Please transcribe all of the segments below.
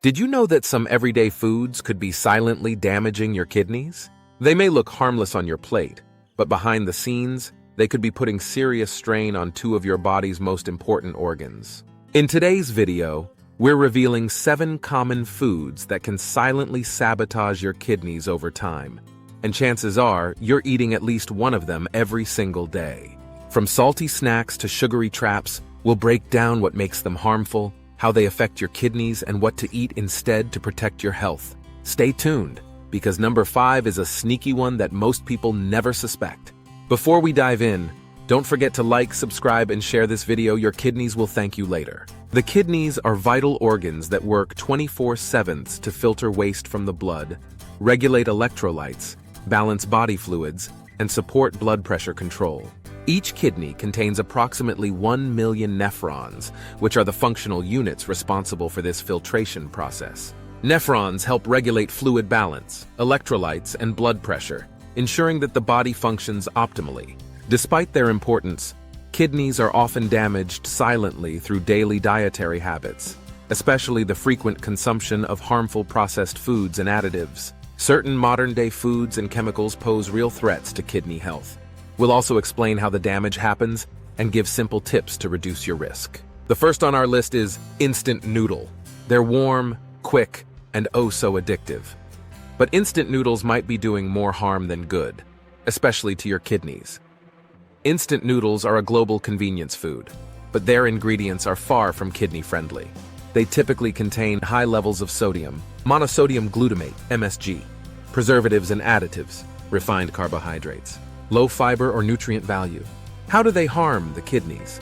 Did you know that some everyday foods could be silently damaging your kidneys? They may look harmless on your plate, but behind the scenes, they could be putting serious strain on two of your body's most important organs. In today's video, we're revealing 7 common foods that can silently sabotage your kidneys over time. And chances are, you're eating at least one of them every single day. From salty snacks to sugary traps, we'll break down what makes them harmful, how they affect your kidneys, and what to eat instead to protect your health. Stay tuned, because number 5 is a sneaky one that most people never suspect. Before we dive in, don't forget to like, subscribe, and share this video. Your kidneys will thank you later. The kidneys are vital organs that work 24/7 to filter waste from the blood, regulate electrolytes, balance body fluids, and support blood pressure control. Each kidney contains approximately 1 million nephrons, which are the functional units responsible for this filtration process. Nephrons help regulate fluid balance, electrolytes, and blood pressure, ensuring that the body functions optimally. Despite their importance, kidneys are often damaged silently through daily dietary habits, especially the frequent consumption of harmful processed foods and additives. Certain modern-day foods and chemicals pose real threats to kidney health. We'll also explain how the damage happens and give simple tips to reduce your risk. The first on our list is instant noodle. They're warm, quick, and oh so addictive. But instant noodles might be doing more harm than good, especially to your kidneys. Instant noodles are a global convenience food, but their ingredients are far from kidney-friendly. They typically contain high levels of sodium, monosodium glutamate, MSG, preservatives and additives, refined carbohydrates, low fiber or nutrient value. How do they harm the kidneys?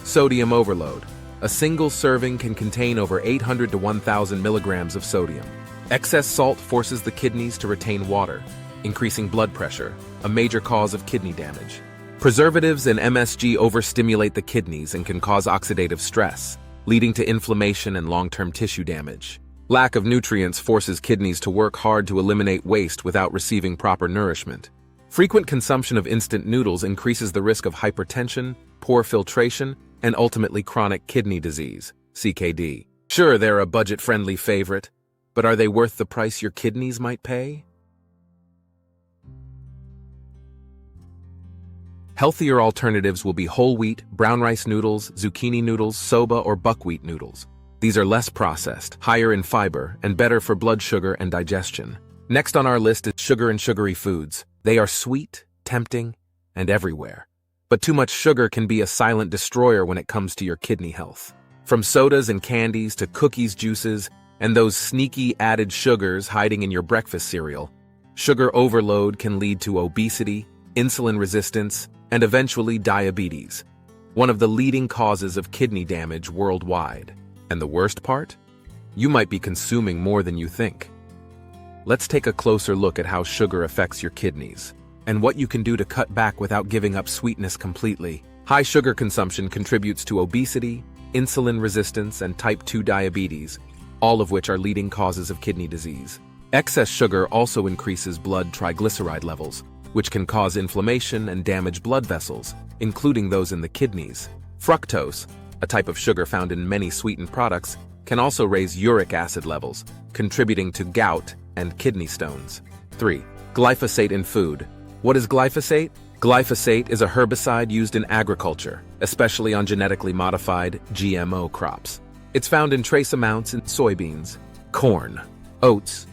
Sodium overload. A single serving can contain over 800 to 1,000 milligrams of sodium. Excess salt forces the kidneys to retain water, increasing blood pressure, a major cause of kidney damage. Preservatives and MSG overstimulate the kidneys and can cause oxidative stress, leading to inflammation and long-term tissue damage. Lack of nutrients forces kidneys to work hard to eliminate waste without receiving proper nourishment. Frequent consumption of instant noodles increases the risk of hypertension, poor filtration, and ultimately chronic kidney disease, CKD. Sure, they're a budget-friendly favorite, but are they worth the price your kidneys might pay? Healthier alternatives will be whole wheat, brown rice noodles, zucchini noodles, soba, or buckwheat noodles. These are less processed, higher in fiber, and better for blood sugar and digestion. Next on our list is sugar and sugary foods. They are sweet, tempting, and everywhere. But too much sugar can be a silent destroyer when it comes to your kidney health. From sodas and candies to cookies, juices, and those sneaky added sugars hiding in your breakfast cereal, sugar overload can lead to obesity, insulin resistance, and eventually diabetes, one of the leading causes of kidney damage worldwide. And the worst part? You might be consuming more than you think. Let's take a closer look at how sugar affects your kidneys, and what you can do to cut back without giving up sweetness completely. High sugar consumption contributes to obesity, insulin resistance, and type 2 diabetes, all of which are leading causes of kidney disease. Excess sugar also increases blood triglyceride levels, which can cause inflammation and damage blood vessels, including those in the kidneys. Fructose, a type of sugar found in many sweetened products, can also raise uric acid levels, contributing to gout and kidney stones. 3. Glyphosate in food. What is glyphosate? Glyphosate is a herbicide used in agriculture, especially on genetically modified GMO crops. It's found in trace amounts in soybeans, corn, oats,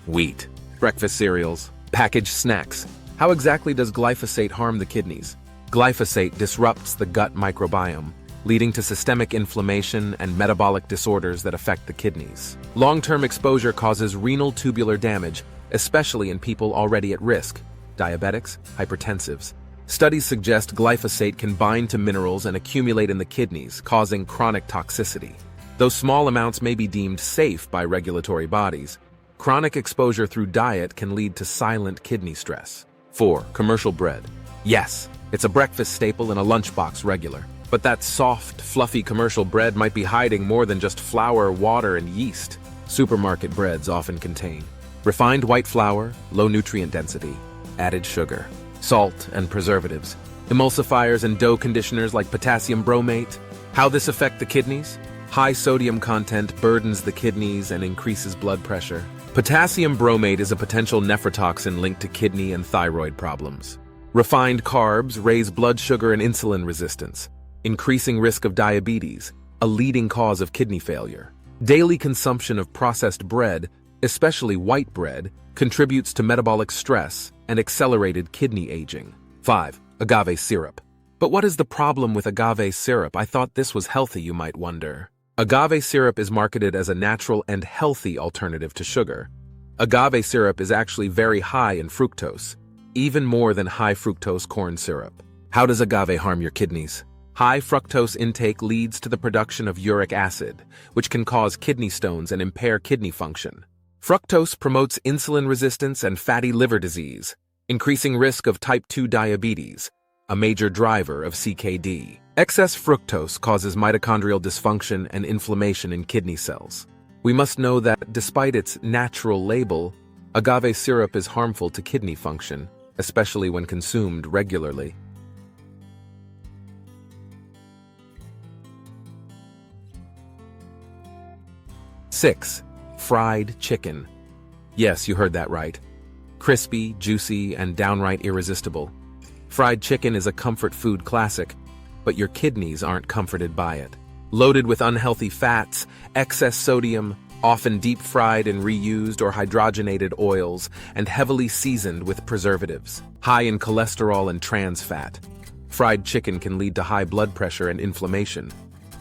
wheat, breakfast cereals, packaged snacks. How exactly does glyphosate harm the kidneys? Glyphosate disrupts the gut microbiome, leading to systemic inflammation and metabolic disorders that affect the kidneys. Long-term exposure causes renal tubular damage, especially in people already at risk, diabetics, hypertensives. Studies suggest glyphosate can bind to minerals and accumulate in the kidneys, causing chronic toxicity. Though small amounts may be deemed safe by regulatory bodies, chronic exposure through diet can lead to silent kidney stress. 4. Commercial bread. Yes, it's a breakfast staple and a lunchbox regular. But that soft, fluffy commercial bread might be hiding more than just flour, water, and yeast. Supermarket breads often contain refined white flour, low nutrient density, added sugar, salt, and preservatives, emulsifiers and dough conditioners like potassium bromate. How this affect the kidneys? High sodium content burdens the kidneys and increases blood pressure. Potassium bromate is a potential nephrotoxin linked to kidney and thyroid problems. Refined carbs raise blood sugar and insulin resistance, increasing risk of diabetes, a leading cause of kidney failure. Daily consumption of processed bread, especially white bread, contributes to metabolic stress and accelerated kidney aging. 5. Agave syrup. But what is the problem with agave syrup? I thought this was healthy, you might wonder. Agave syrup is marketed as a natural and healthy alternative to sugar. Agave syrup is actually very high in fructose, even more than high fructose corn syrup. How does agave harm your kidneys? High fructose intake leads to the production of uric acid, which can cause kidney stones and impair kidney function. Fructose promotes insulin resistance and fatty liver disease, increasing risk of type 2 diabetes, a major driver of CKD. Excess fructose causes mitochondrial dysfunction and inflammation in kidney cells. We must know that despite its natural label, agave syrup is harmful to kidney function, especially when consumed regularly. Six, fried chicken. Yes, you heard that right. Crispy, juicy, and downright irresistible. Fried chicken is a comfort food classic, but your kidneys aren't comforted by it. Loaded with unhealthy fats, excess sodium, often deep-fried and reused or hydrogenated oils, and heavily seasoned with preservatives. High in cholesterol and trans fat. Fried chicken can lead to high blood pressure and inflammation,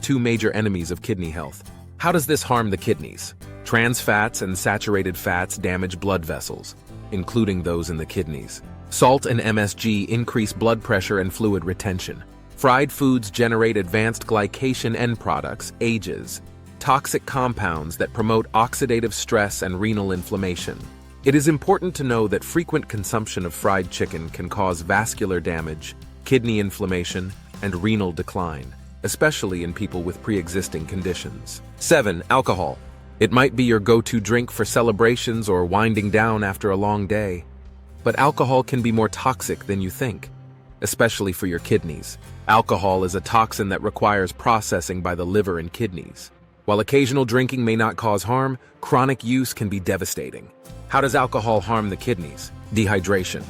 two major enemies of kidney health. How does this harm the kidneys? Trans fats and saturated fats damage blood vessels, including those in the kidneys. Salt and MSG increase blood pressure and fluid retention. Fried foods generate advanced glycation end products, AGEs, toxic compounds that promote oxidative stress and renal inflammation. It is important to know that frequent consumption of fried chicken can cause vascular damage, kidney inflammation, and renal decline, especially in people with pre-existing conditions. 7. Alcohol. It might be your go-to drink for celebrations or winding down after a long day. But alcohol can be more toxic than you think, especially for your kidneys. Alcohol is a toxin that requires processing by the liver and kidneys. While occasional drinking may not cause harm, chronic use can be devastating. How does alcohol harm the kidneys? Dehydration.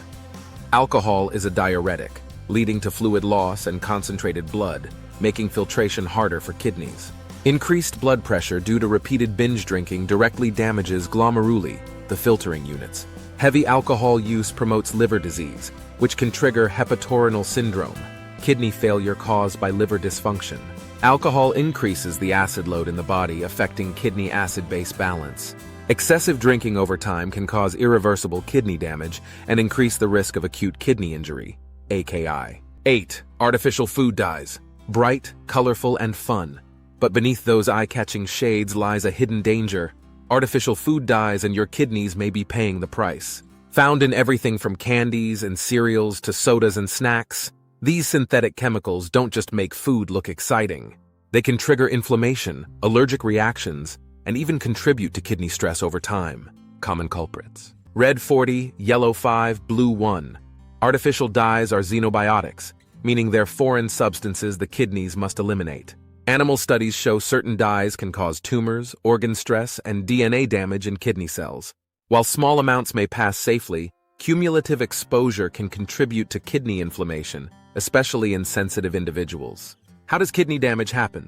Alcohol is a diuretic, leading to fluid loss and concentrated blood, making filtration harder for kidneys. Increased blood pressure due to repeated binge drinking directly damages glomeruli, the filtering units. Heavy alcohol use promotes liver disease, which can trigger hepatorenal syndrome, kidney failure caused by liver dysfunction. Alcohol increases the acid load in the body, affecting kidney acid-base balance. Excessive drinking over time can cause irreversible kidney damage and increase the risk of acute kidney injury, AKI. 8. Artificial food dyes. Bright, colorful, and fun. But beneath those eye-catching shades lies a hidden danger. Artificial food dyes and your kidneys may be paying the price. Found in everything from candies and cereals to sodas and snacks, these synthetic chemicals don't just make food look exciting. They can trigger inflammation, allergic reactions, and even contribute to kidney stress over time. Common culprits. Red 40, yellow 5, blue 1. Artificial dyes are xenobiotics, meaning they're foreign substances the kidneys must eliminate. Animal studies show certain dyes can cause tumors, organ stress, and DNA damage in kidney cells. While small amounts may pass safely, cumulative exposure can contribute to kidney inflammation, especially in sensitive individuals. How does kidney damage happen?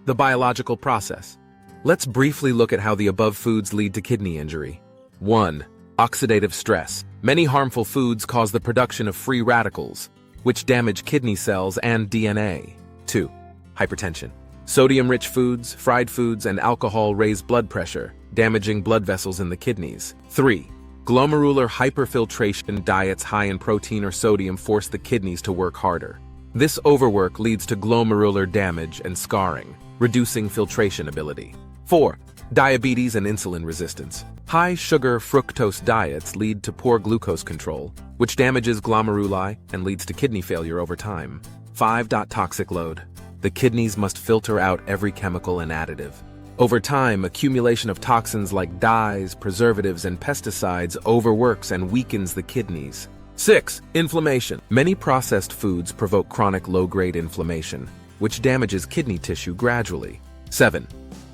The biological process. Let's briefly look at how the above foods lead to kidney injury. 1. Oxidative stress. Many harmful foods cause the production of free radicals, which damage kidney cells and DNA. 2. Hypertension. Sodium-rich foods, fried foods, and alcohol raise blood pressure, damaging blood vessels in the kidneys. 3. Glomerular hyperfiltration. Diets high in protein or sodium force the kidneys to work harder. This overwork leads to glomerular damage and scarring, reducing filtration ability. 4. Diabetes and insulin resistance. High sugar fructose diets lead to poor glucose control, which damages glomeruli and leads to kidney failure over time. 5. Toxic load. The kidneys must filter out every chemical and additive. Over time, accumulation of toxins like dyes, preservatives, and pesticides overworks and weakens the kidneys. 6. Inflammation. Many processed foods provoke chronic low-grade inflammation, which damages kidney tissue gradually. 7.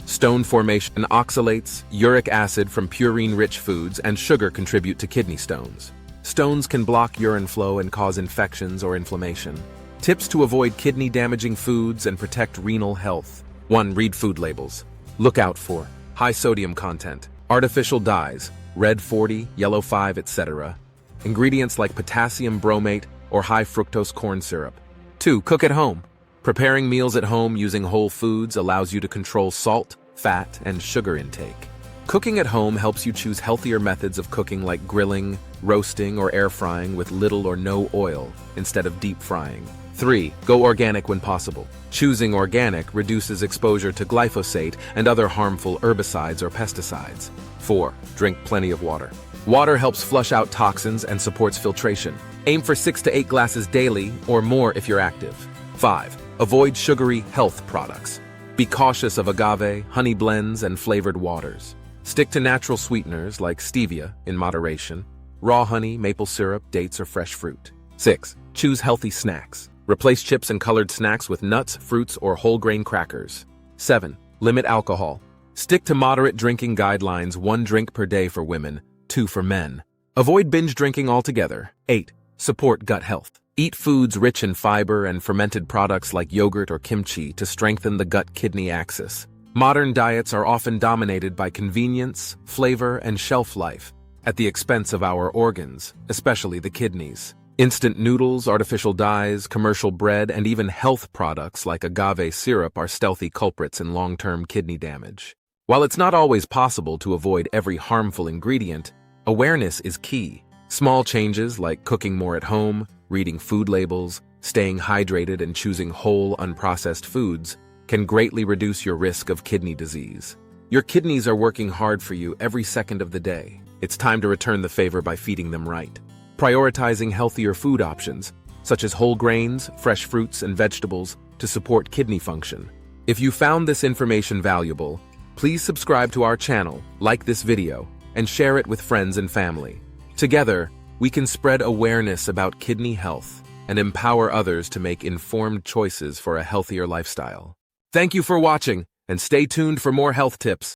Stone formation, oxalates, uric acid from purine-rich foods, and sugar contribute to kidney stones. Stones can block urine flow and cause infections or inflammation. Tips to avoid kidney-damaging foods and protect renal health. 1. Read food labels. Look out for high sodium content, artificial dyes, red 40, yellow 5, etc. Ingredients like potassium bromate or high fructose corn syrup. 2. Cook at home. Preparing meals at home using whole foods allows you to control salt, fat, and sugar intake. Cooking at home helps you choose healthier methods of cooking like grilling, roasting, or air frying with little or no oil instead of deep frying. 3. Go organic when possible. Choosing organic reduces exposure to glyphosate and other harmful herbicides or pesticides. 4. Drink plenty of water. Water helps flush out toxins and supports filtration. Aim for 6 to 8 glasses daily or more if you're active. 5. Avoid sugary health products. Be cautious of agave, honey blends, and flavored waters. Stick to natural sweeteners like stevia in moderation, raw honey, maple syrup, dates, or fresh fruit. 6. Choose healthy snacks. Replace chips and colored snacks with nuts, fruits, or whole grain crackers. 7. Limit alcohol. Stick to moderate drinking guidelines, 1 drink per day for women, 2 for men. Avoid binge drinking altogether. 8. Support gut health. Eat foods rich in fiber and fermented products like yogurt or kimchi to strengthen the gut-kidney axis. Modern diets are often dominated by convenience, flavor, and shelf life, at the expense of our organs, especially the kidneys. Instant noodles, artificial dyes, commercial bread, and even health products like agave syrup are stealthy culprits in long-term kidney damage. While it's not always possible to avoid every harmful ingredient, awareness is key. Small changes like cooking more at home, reading food labels, staying hydrated, and choosing whole, unprocessed foods can greatly reduce your risk of kidney disease. Your kidneys are working hard for you every second of the day. It's time to return the favor by feeding them right. Prioritizing healthier food options, such as whole grains, fresh fruits, and vegetables, to support kidney function. If you found this information valuable, please subscribe to our channel, like this video, and share it with friends and family. Together, we can spread awareness about kidney health and empower others to make informed choices for a healthier lifestyle. Thank you for watching, and stay tuned for more health tips.